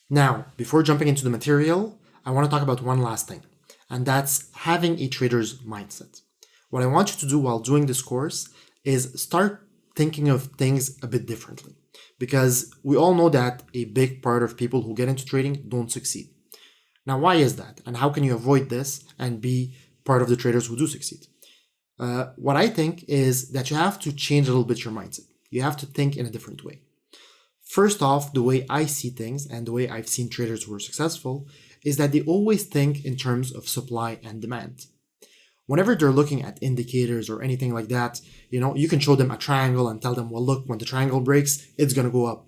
Now, before jumping into the material, I want to talk about one last thing, and that's having a trader's mindset. What I want you to do while doing this course is start thinking of things a bit differently, because we all know that a big part of people who get into trading don't succeed. Now, why is that? And how can you avoid this and be part of the traders who do succeed? What I think is that you have to change a little bit your mindset. You have to think in a different way. First off, the way I see things and the way I've seen traders who are successful is that they always think in terms of supply and demand. Whenever they're looking at indicators or anything like that, you can show them a triangle and tell them, well, look, when the triangle breaks, it's going to go up.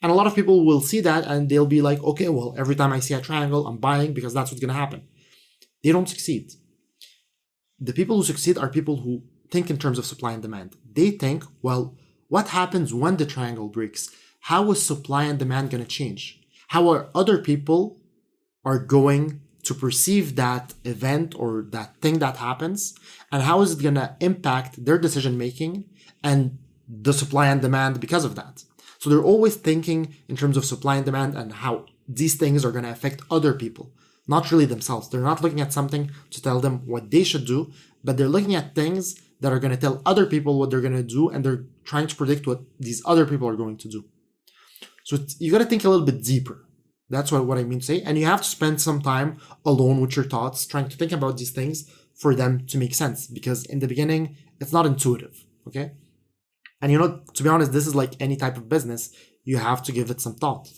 And a lot of people will see that and they'll be like, okay, well, every time I see a triangle, I'm buying because that's what's going to happen. They don't succeed. The people who succeed are people who think in terms of supply and demand. They think, well, what happens when the triangle breaks? How is supply and demand going to change? How are other people are going to perceive that event or that thing that happens? And how is it going to impact their decision making and the supply and demand because of that? So they're always thinking in terms of supply and demand and how these things are going to affect other people, not really themselves. They're not looking at something to tell them what they should do, but they're looking at things that are going to tell other people what they're going to do, and they're trying to predict what these other people are going to do. So you got to think a little bit deeper. That's what I mean to say. And you have to spend some time alone with your thoughts, trying to think about these things for them to make sense. Because in the beginning, it's not intuitive, okay? And to be honest, this is like any type of business. You have to give it some thought.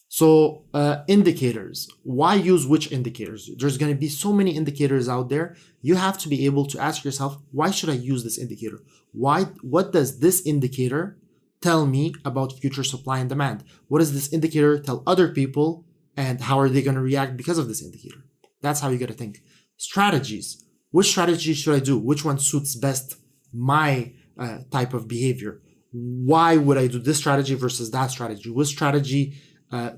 So indicators, why use which indicators? There's going to be so many indicators out there. You have to be able to ask yourself, why should I use this indicator? What does this indicator tell me about future supply and demand? What does this indicator tell other people, and how are they going to react because of this indicator? That's how you got to think. Strategies. Which strategy should I do? Which one suits best my type of behavior? Why would I do this strategy versus that strategy? Which strategy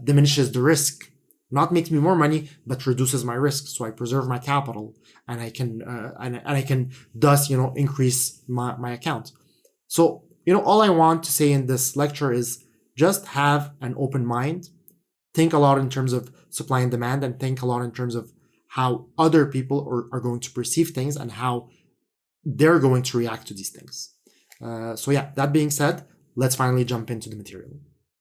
diminishes the risk? Not makes me more money, but reduces my risk. So I preserve my capital, and I can and I can thus increase my account. So all I want to say in this lecture is just have an open mind, think a lot in terms of supply and demand, and think a lot in terms of how other people are going to perceive things and how they're going to react to these things. So yeah, that being said, let's finally jump into the material.